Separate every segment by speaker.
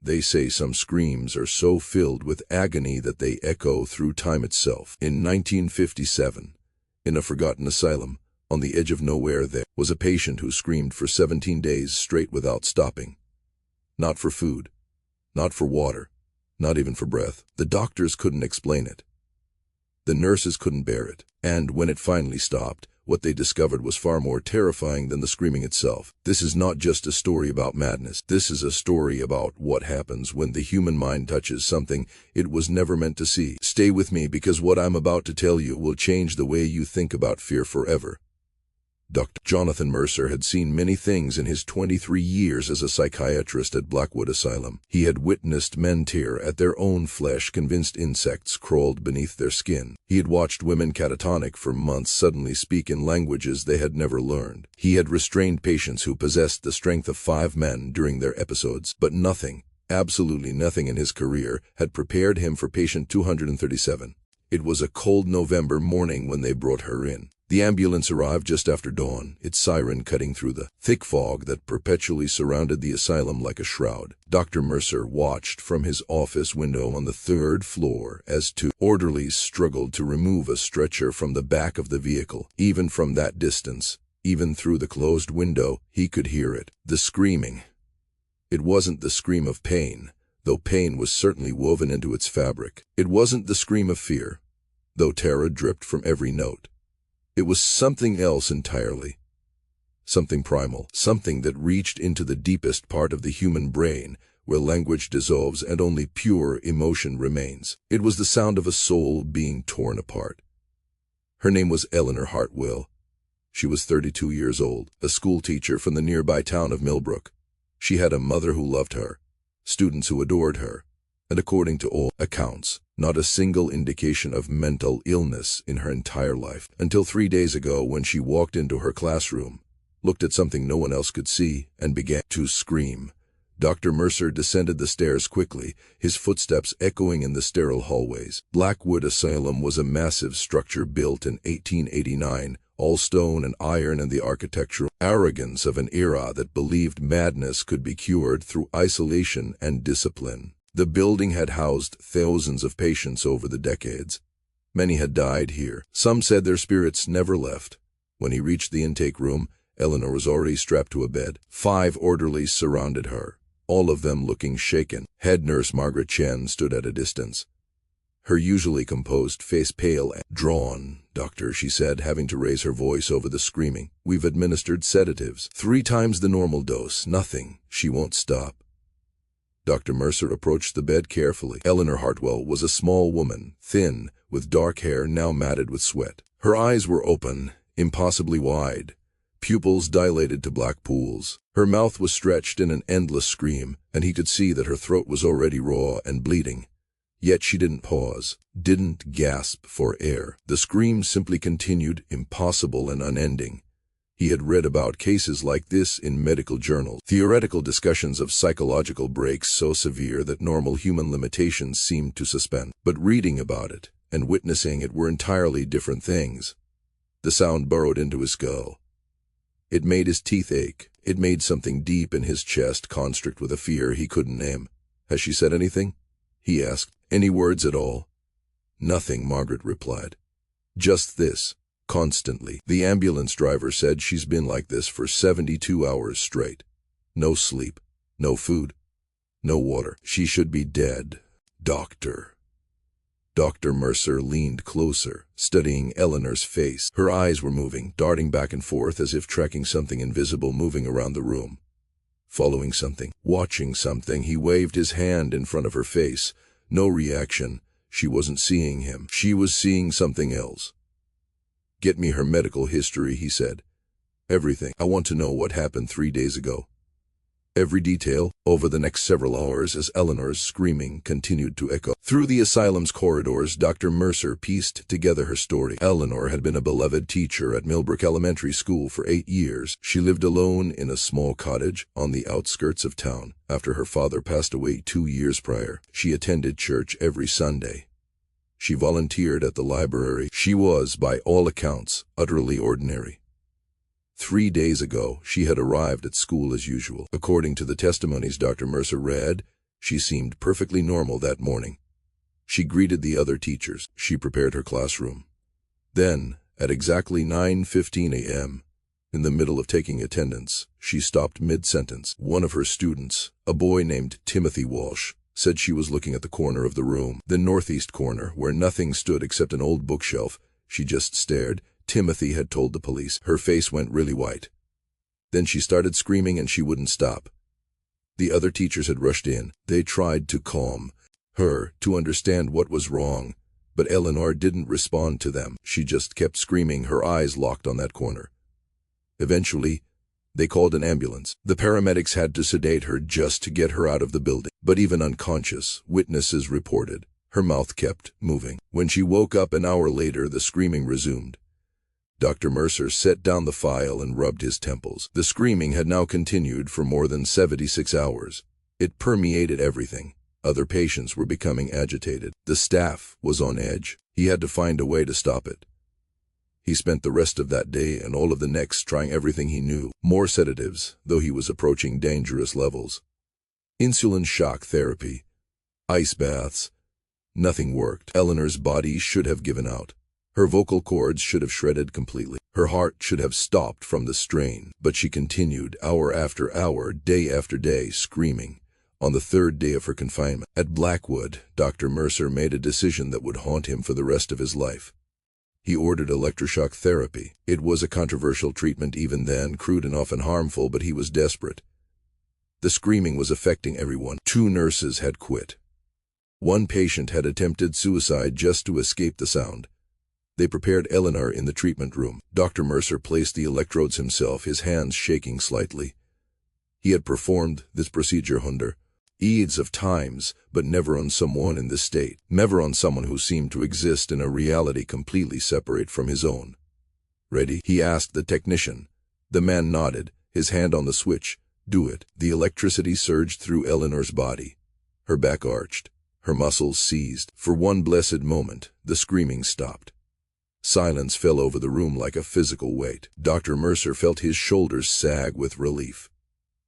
Speaker 1: They say some screams are so filled with agony that they echo through time itself. In 1957, in a forgotten asylum, on the edge of nowhere, there was a patient who screamed for 17 days straight without stopping. Not for food, not for water, not even for breath. The doctors couldn't explain it. The nurses couldn't bear it. And when it finally stopped, what they discovered was far more terrifying than the screaming itself. This is not just a story about madness. This is a story about what happens when the human mind touches something it was never meant to see. Stay with me, because what I'm about to tell you will change the way you think about fear forever. Dr. Jonathan Mercer had seen many things in his 23 years as a psychiatrist at Blackwood Asylum. He had witnessed men tear at their own flesh, convinced insects crawled beneath their skin. He had watched women catatonic for months suddenly speak in languages they had never learned. He had restrained patients who possessed the strength of 5 men during their episodes. But nothing, absolutely nothing in his career, had prepared him for patient 237. It was a cold November morning when they brought her in. The ambulance arrived just after dawn, its siren cutting through the thick fog that perpetually surrounded the asylum like a shroud. Dr. Mercer watched from his office window on the 3rd floor as 2 orderlies struggled to remove a stretcher from the back of the vehicle. Even from that distance, even through the closed window, he could hear it. The screaming. It wasn't the scream of pain, though pain was certainly woven into its fabric. It wasn't the scream of fear, though terror dripped from every note. It was something else entirely. Something primal, something that reached into the deepest part of the human brain, where language dissolves and only pure emotion remains. It was the sound of a soul being torn apart. Her name was Eleanor Hartwell. She was 32 years old, a schoolteacher from the nearby town of Millbrook. She had a mother who loved her, students who adored her, and according to all accounts, not a single indication of mental illness in her entire life, until 3 days ago when she walked into her classroom, looked at something no one else could see, and began to scream. Dr. Mercer descended the stairs quickly, his footsteps echoing in the sterile hallways. Blackwood Asylum was a massive structure built in 1889, all stone and iron, and the architectural arrogance of an era that believed madness could be cured through isolation and discipline. The building had housed thousands of patients over the decades. Many had died here. Some said their spirits never left. When he reached the intake room, Eleanor was already strapped to a bed. 5 orderlies surrounded her, all of them looking shaken. Head nurse Margaret Chen stood at a distance, her usually composed face pale and drawn. "Doctor," she said, having to raise her voice over the screaming, "we've administered sedatives. 3 times the normal dose. Nothing. She won't stop." Dr. Mercer approached the bed carefully. Eleanor Hartwell was a small woman, thin, with dark hair now matted with sweat. Her eyes were open, impossibly wide, pupils dilated to black pools. Her mouth was stretched in an endless scream, and he could see that her throat was already raw and bleeding. Yet she didn't pause, didn't gasp for air. The scream simply continued, impossible and unending. He had read about cases like this in medical journals, theoretical discussions of psychological breaks so severe that normal human limitations seemed to suspend. But reading about it and witnessing it were entirely different things. The sound burrowed into his skull. It made his teeth ache. It made something deep in his chest constrict with a fear he couldn't name. "Has she said anything?" he asked. "Any words at all?" "Nothing," Margaret replied. "Just this. Constantly. The ambulance driver said she's been like this for 72 hours straight. No sleep, no food, no water. She should be dead. Doctor." Dr. Mercer leaned closer, studying Eleanor's face. Her eyes were moving, darting back and forth as if tracking something invisible moving around the room. Following something, watching something, he waved his hand in front of her face. No reaction. She wasn't seeing him. She was seeing something else. "Get me her medical history," he said. "Everything. I want to know what happened 3 days ago." Every detail, over the next several hours as Eleanor's screaming continued to echo. Through the asylum's corridors, Dr. Mercer pieced together her story. Eleanor had been a beloved teacher at Millbrook Elementary School for 8 years. She lived alone in a small cottage on the outskirts of town. After her father passed away 2 years prior, she attended church every Sunday. She volunteered at the library. She was, by all accounts, utterly ordinary. 3 days ago, she had arrived at school as usual. According to the testimonies Dr. Mercer read, She seemed perfectly normal that morning. She greeted the other teachers. She prepared her classroom. Then, at exactly 9:15 a.m., in the middle of taking attendance, she stopped mid-sentence. One of her students, a boy named Timothy Walsh, said she was looking at the corner of the room, the northeast corner, where nothing stood except an old bookshelf. She just stared. Timothy had told the police. Her face went really white. Then she started screaming and she wouldn't stop. The other teachers had rushed in. They tried to calm her, to understand what was wrong, but Eleanor didn't respond to them. She just kept screaming, her eyes locked on that corner. Eventually, they called an ambulance. The paramedics had to sedate her just to get her out of the building. But even unconscious, witnesses reported, her mouth kept moving. When she woke up an hour later, the screaming resumed. Dr. Mercer set down the file and rubbed his temples. The screaming had now continued for more than 76 hours. It permeated everything. Other patients were becoming agitated. The staff was on edge. He had to find a way to stop it. He spent the rest of that day and all of the next trying everything he knew. More sedatives, though he was approaching dangerous levels. Insulin shock therapy. Ice baths. Nothing worked. Eleanor's body should have given out. Her vocal cords should have shredded completely. Her heart should have stopped from the strain. But she continued, hour after hour, day after day, screaming. On the third day of her confinement at Blackwood, Dr. Mercer made a decision that would haunt him for the rest of his life. He ordered electroshock therapy. It was a controversial treatment even then, crude and often harmful, but he was desperate. The screaming was affecting everyone. 2 nurses had quit. 1 patient had attempted suicide just to escape the sound. They prepared Eleanor in the treatment room. Dr. Mercer placed the electrodes himself, his hands shaking slightly. He had performed this procedure hundreds of times, but never on someone in this state, never on someone who seemed to exist in a reality completely separate from his own. "Ready?" he asked the technician. The man nodded, his hand on the switch. "Do it." The electricity surged through Eleanor's body. Her back arched. Her muscles seized. For one blessed moment, the screaming stopped. Silence fell over the room like a physical weight. Dr. Mercer felt his shoulders sag with relief.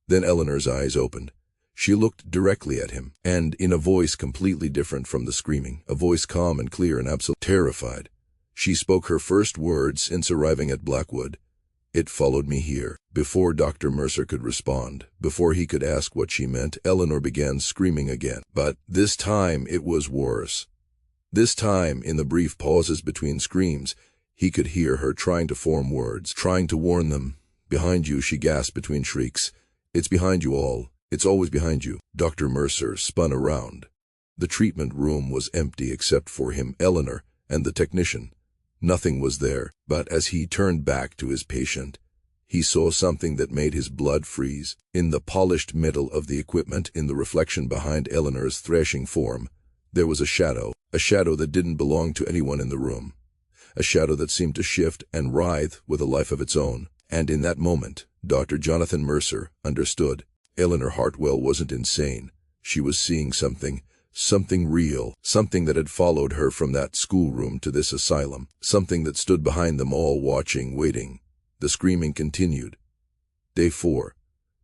Speaker 1: Then Eleanor's eyes opened. She looked directly at him, and in a voice completely different from the screaming, a voice calm and clear and absolutely terrified. She spoke her first words since arriving at Blackwood. "It followed me here." Before Dr. Mercer could respond, before he could ask what she meant, Eleanor began screaming again. But this time it was worse. This time, in the brief pauses between screams, he could hear her trying to form words, trying to warn them. "Behind you," she gasped between shrieks. "It's behind you all. It's always behind you." Dr. Mercer spun around. The treatment room was empty except for him, Eleanor, and the technician. Nothing was there, but as he turned back to his patient, he saw something that made his blood freeze. In the polished metal of the equipment, in the reflection behind Eleanor's thrashing form, there was a shadow that didn't belong to anyone in the room, a shadow that seemed to shift and writhe with a life of its own. And in that moment, Dr. Jonathan Mercer understood. Eleanor Hartwell wasn't insane. She was seeing something real, something that had followed her from that schoolroom to this asylum, something that stood behind them all, watching, waiting. The screaming continued. Day 4,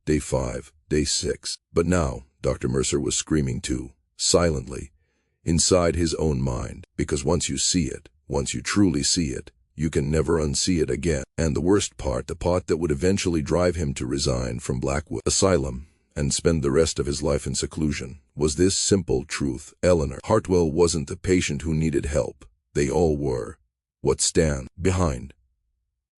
Speaker 1: Day 5, Day 6. But now, Dr. Mercer was screaming too, silently, inside his own mind, because once you see it, once you truly see it, you can never unsee it again. And the worst part, the part that would eventually drive him to resign from Blackwood Asylum and spend the rest of his life in seclusion, was this simple truth. Eleanor Hartwell wasn't the patient who needed help. They all were. What stand behind?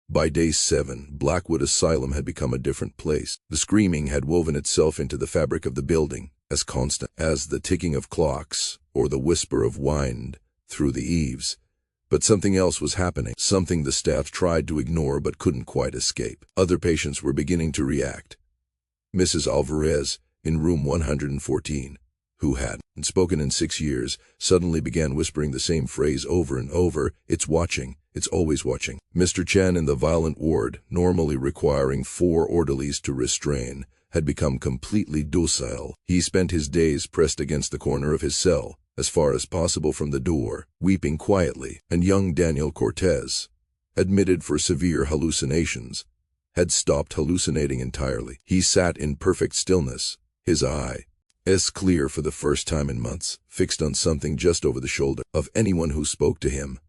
Speaker 1: By Day 7, Blackwood Asylum had become a different place. The screaming had woven itself into the fabric of the building, as constant as the ticking of clocks or the whisper of wind through the eaves. But something else was happening, something the staff tried to ignore but couldn't quite escape. Other patients were beginning to react. Mrs. Alvarez, in room 114, who hadn't spoken in 6 years, suddenly began whispering the same phrase over and over, "It's watching, it's always watching." Mr. Chan in the violent ward, normally requiring 4 orderlies to restrain, had become completely docile. He spent his days pressed against the corner of his cell, as far as possible from the door, weeping quietly. And young Daniel Cortez, admitted for severe hallucinations, had stopped hallucinating entirely. He sat in perfect stillness, his eye clear for the first time in months, fixed on something just over the shoulder of anyone who spoke to him.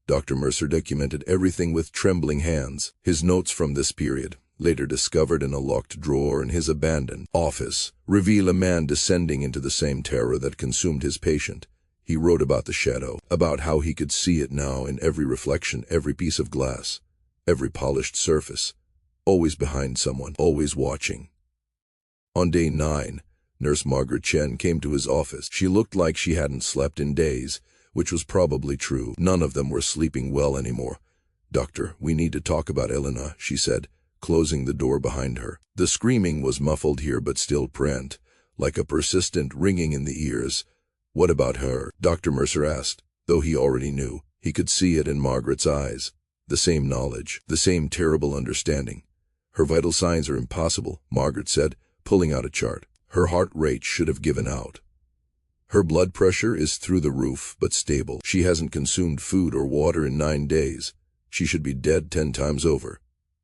Speaker 1: Dr. Mercer documented everything with trembling hands. His notes from this period, later discovered in a locked drawer in his abandoned office, reveal a man descending into the same terror that consumed his patient. He wrote about the shadow, about how he could see it now in every reflection, every piece of glass, every polished surface, always behind someone, always watching. On day 9, Nurse Margaret Chen came to his office. She looked like she hadn't slept in days, which was probably true. None of them were sleeping well anymore. "Doctor, we need to talk about Elena," she said, closing the door behind her. The screaming was muffled here but still present, like a persistent ringing in the ears. "What about her?" Dr. Mercer asked, though he already knew. He could see it in Margaret's eyes. The same knowledge, the same terrible understanding. "Her vital signs are impossible," Margaret said, pulling out a chart. "Her heart rate should have given out. Her blood pressure is through the roof, but stable. She hasn't consumed food or water in 9 days. She should be dead 10 times over.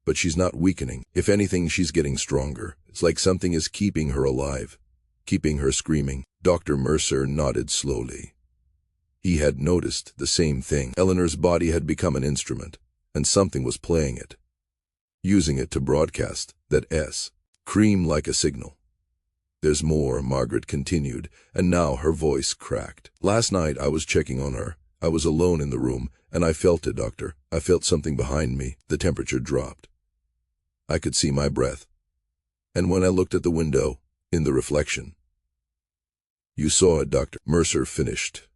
Speaker 1: But she's not weakening. If anything, she's getting stronger. It's like something is keeping her alive, keeping her screaming." Dr. Mercer nodded slowly. He had noticed the same thing. Eleanor's body had become an instrument, and something was playing it, using it to broadcast that scream like a signal. "There's more," Margaret continued, and now her voice cracked. "Last night I was checking on her. I was alone in the room, and I felt it, doctor. I felt something behind me. The temperature dropped. I could see my breath. And when I looked at the window, in the reflection—" "You saw it, Dr. Mercer finished."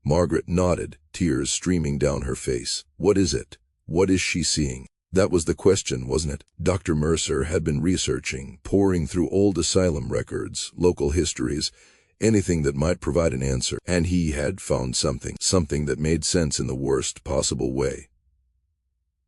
Speaker 1: Margaret nodded, tears streaming down her face. "What is it? What is she seeing?" That was the question, wasn't it? Dr. Mercer had been researching, poring through old asylum records, local histories, anything that might provide an answer, and he had found something that made sense in the worst possible way.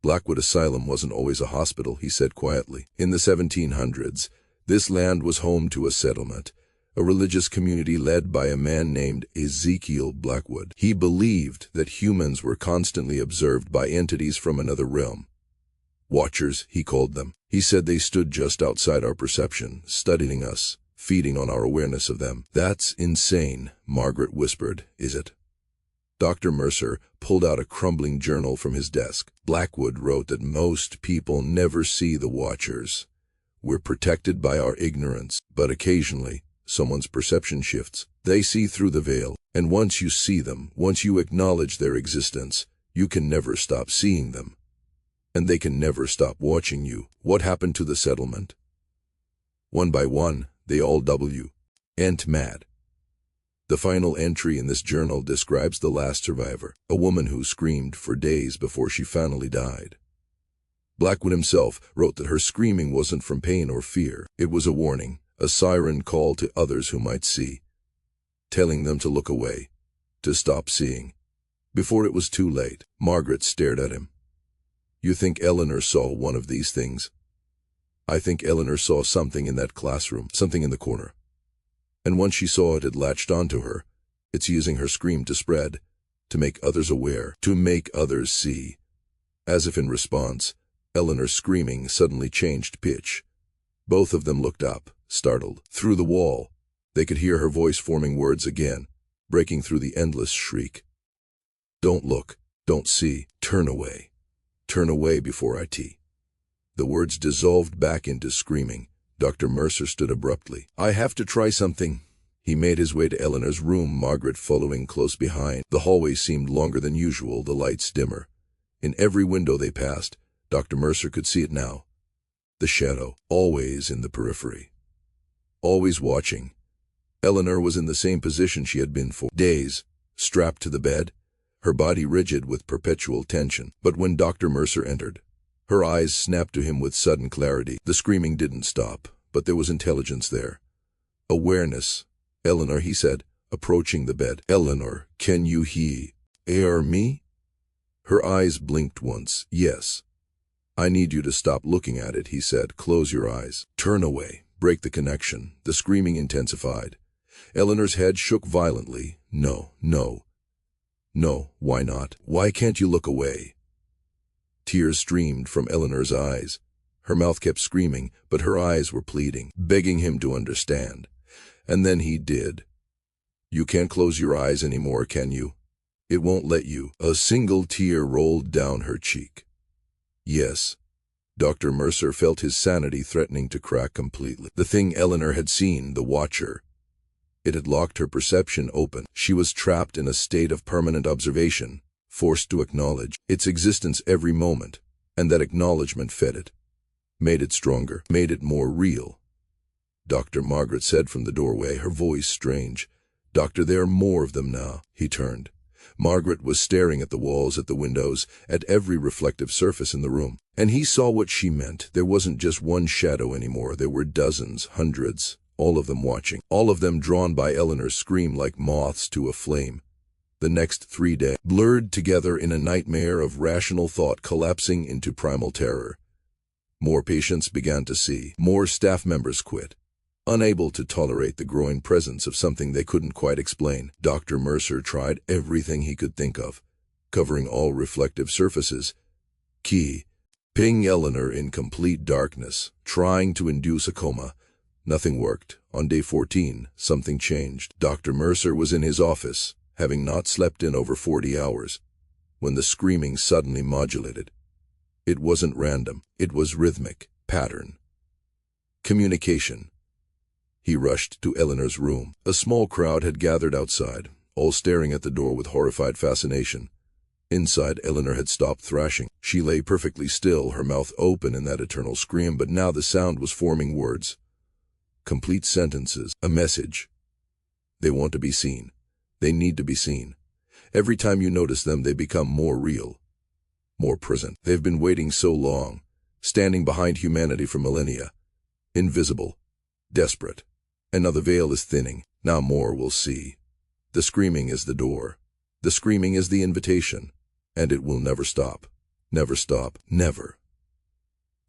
Speaker 1: "Blackwood Asylum wasn't always a hospital," he said quietly. "In the 1700s, this land was home to a settlement, a religious community led by a man named Ezekiel Blackwood. He believed that humans were constantly observed by entities from another realm. Watchers, he called them. He said they stood just outside our perception, studying us, feeding on our awareness of them." "That's insane," Margaret whispered. "Is it?" Dr. Mercer pulled out a crumbling journal from his desk. "Blackwood wrote that most people never see the watchers. We're protected by our ignorance, but occasionally someone's perception shifts. They see through the veil, and once you see them, once you acknowledge their existence, you can never stop seeing them. And they can never stop watching you." "What happened to the settlement?" "One by one, they all went mad." The final entry in this journal describes the last survivor, a woman who screamed for days before she finally died. Blackwood himself wrote that her screaming wasn't from pain or fear. It was a warning, a siren call to others who might see, telling them to look away, to stop seeing, before it was too late. Margaret stared at him. "You think Eleanor saw one of these things?" "I think Eleanor saw something in that classroom, something in the corner. And once she saw it, it latched onto her. It's using her scream to spread, to make others aware, to make others see." As if in response, Eleanor's screaming suddenly changed pitch. Both of them looked up, startled. Through the wall, they could hear her voice forming words again, breaking through the endless shriek. "Don't look, don't see, turn away. Turn away before I tea." The words dissolved back into screaming. Dr. Mercer stood abruptly. "I have to try something." He made his way to Eleanor's room, Margaret following close behind. The hallway seemed longer than usual, the lights dimmer. In every window they passed, Dr. Mercer could see it now. The shadow, always in the periphery, always watching. Eleanor was in the same position she had been for days, strapped to the bed, her body rigid with perpetual tension. But when Dr. Mercer entered, her eyes snapped to him with sudden clarity. The screaming didn't stop, but there was intelligence there. Awareness. "Eleanor," he said, approaching the bed. "Eleanor, can you hear me?" Her eyes blinked once. "Yes." "I need you to stop looking at it," he said. "Close your eyes. Turn away. Break the connection." The screaming intensified. Eleanor's head shook violently. "No, no. No, why not? Why can't you look away?" Tears streamed from Eleanor's eyes. Her mouth kept screaming, but her eyes were pleading, begging him to understand. And then he did. "You can't close your eyes anymore, can you? It won't let you." A single tear rolled down her cheek. Yes. Dr. Mercer felt his sanity threatening to crack completely. The thing Eleanor had seen, the Watcher, it had locked her perception open. She was trapped in a state of permanent observation, forced to acknowledge its existence every moment, and that acknowledgement fed it, made it stronger, made it more real. "Doctor," Margaret said from the doorway, her voice strange. "Doctor, there are more of them now." He turned. Margaret was staring at the walls, at the windows, at every reflective surface in the room. And he saw what she meant. There wasn't just one shadow anymore. There were dozens, hundreds, all of them watching, all of them drawn by Eleanor's scream like moths to a flame. The next 3 days blurred together in a nightmare of rational thought collapsing into primal terror. More patients began to see. More staff members quit, unable to tolerate the growing presence of something they couldn't quite explain. Dr. Mercer tried everything he could think of, covering all reflective surfaces, keeping Eleanor in complete darkness, trying to induce a coma. Nothing worked. On day 14, something changed. Dr. Mercer was in his office, having not slept in over 40 hours, when the screaming suddenly modulated. It wasn't random. It was rhythmic, pattern, communication. He rushed to Eleanor's room. A small crowd had gathered outside, all staring at the door with horrified fascination. Inside, Eleanor had stopped thrashing. She lay perfectly still, her mouth open in that eternal scream, but now the sound was forming words. Complete sentences, a message. They want to be seen. They need to be seen. Every time you notice them, they become more real, more present. They've been waiting so long, standing behind humanity for millennia, invisible, desperate. And now the veil is thinning. Now more will see. The screaming is the door. The screaming is the invitation. And it will never stop. Never stop. Never.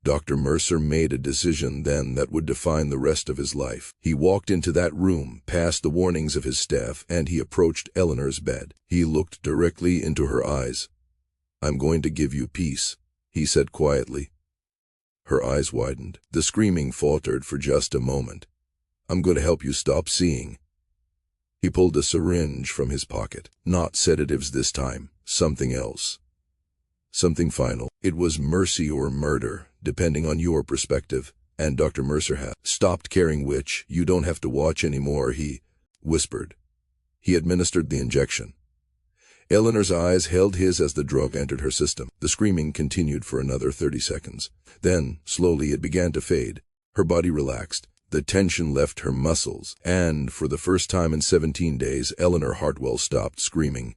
Speaker 1: Dr. Mercer made a decision then that would define the rest of his life. He walked into that room, past the warnings of his staff, and he approached Eleanor's bed. He looked directly into her eyes. "I'm going to give you peace," he said quietly. Her eyes widened. The screaming faltered for just a moment. "I'm going to help you stop seeing." He pulled a syringe from his pocket. Not sedatives this time. Something else. Something final. It was mercy or murder, depending on your perspective. And Dr. Mercer had stopped caring which. "You don't have to watch anymore," he whispered. He administered the injection. Eleanor's eyes held his as the drug entered her system. The screaming continued for another 30 seconds. Then, slowly, it began to fade. Her body relaxed. The tension left her muscles, and for the first time in 17 days, Eleanor Hartwell stopped screaming.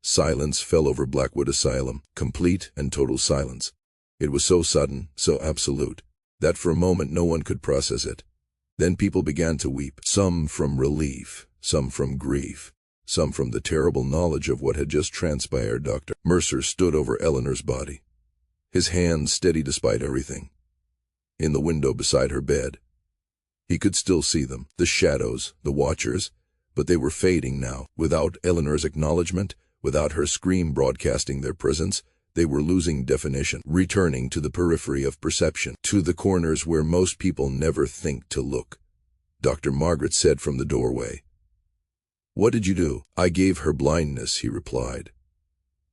Speaker 1: Silence fell over Blackwood Asylum, complete and total silence. It was so sudden, so absolute, that for a moment no one could process it. Then people began to weep, some from relief, some from grief, some from the terrible knowledge of what had just transpired. Dr. Mercer stood over Eleanor's body, his hands steady despite everything. In the window beside her bed, he could still see them, the shadows, the watchers, but they were fading now. Without Eleanor's acknowledgement, without her scream broadcasting their presence, they were losing definition, returning to the periphery of perception, to the corners where most people never think to look. Dr. Margaret said from the doorway. "What did you do?" "I gave her blindness," he replied.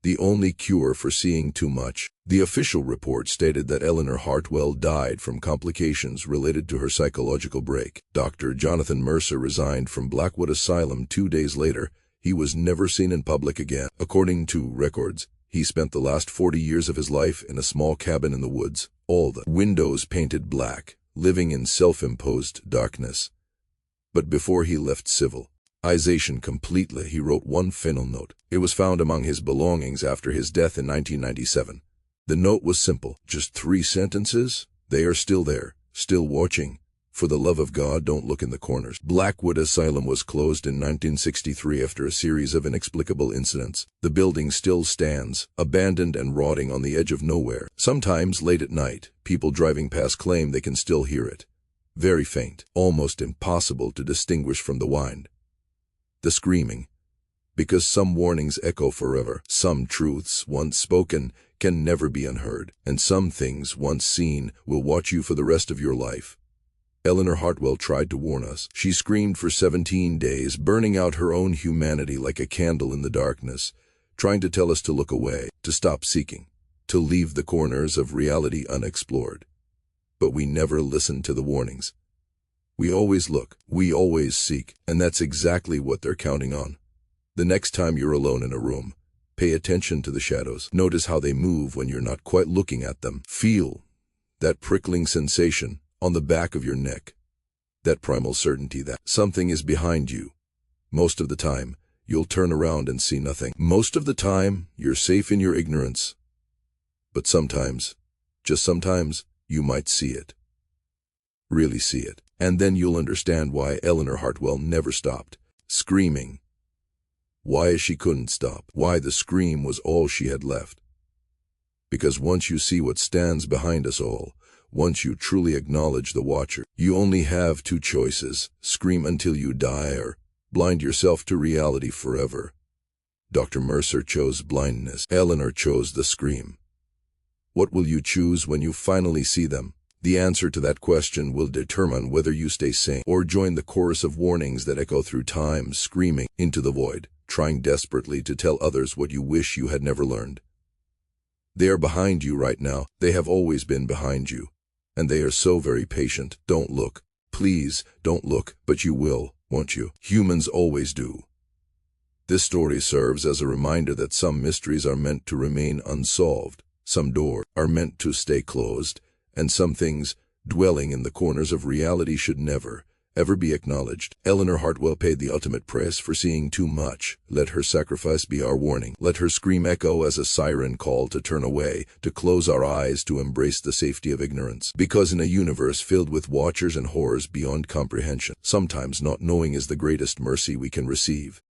Speaker 1: "The only cure for seeing too much." The official report stated that Eleanor Hartwell died from complications related to her psychological break. Dr. Jonathan Mercer resigned from Blackwood Asylum 2 days later. He was never seen in public again. According to records, he spent the last 40 years of his life in a small cabin in the woods, all the windows painted black, living in self-imposed darkness. But before he left civilization completely, he wrote one final note. It was found among his belongings after his death in 1997. The note was simple, just 3 sentences. "They are still there, still watching. For the love of God, don't look in the corners." Blackwood Asylum was closed in 1963 after a series of inexplicable incidents. The building still stands, abandoned and rotting on the edge of nowhere. Sometimes, late at night, people driving past claim they can still hear it. Very faint, almost impossible to distinguish from the wind. The screaming. Because some warnings echo forever. Some truths, once spoken, can never be unheard. And some things, once seen, will watch you for the rest of your life. Eleanor Hartwell tried to warn us. She screamed for 17 days, burning out her own humanity like a candle in the darkness, trying to tell us to look away, to stop seeking, to leave the corners of reality unexplored. But we never listened to the warnings. We always look, we always seek, and that's exactly what they're counting on. The next time you're alone in a room, pay attention to the shadows. Notice how they move when you're not quite looking at them. Feel that prickling sensation on the back of your neck, that primal certainty that something is behind you. Most of the time, you'll turn around and see nothing. Most of the time, you're safe in your ignorance. But sometimes, just sometimes, you might see it. Really see it. And then you'll understand why Eleanor Hartwell never stopped screaming. Why she couldn't stop. Why the scream was all she had left. Because once you see what stands behind us all, once you truly acknowledge the watcher, you only have two choices: scream until you die or blind yourself to reality forever. Dr. Mercer chose blindness. Eleanor chose the scream. What will you choose when you finally see them? The answer to that question will determine whether you stay sane or join the chorus of warnings that echo through time, screaming into the void, trying desperately to tell others what you wish you had never learned. They are behind you right now. They have always been behind you. And they are so very patient. Don't look. Please, don't look. But you will, won't you? Humans always do. This story serves as a reminder that some mysteries are meant to remain unsolved, some doors are meant to stay closed, and some things dwelling in the corners of reality should never, ever be acknowledged. Eleanor Hartwell paid the ultimate price for seeing too much. Let her sacrifice be our warning. Let her scream echo as a siren call to turn away, to close our eyes, to embrace the safety of ignorance. Because in a universe filled with watchers and horrors beyond comprehension, sometimes not knowing is the greatest mercy we can receive.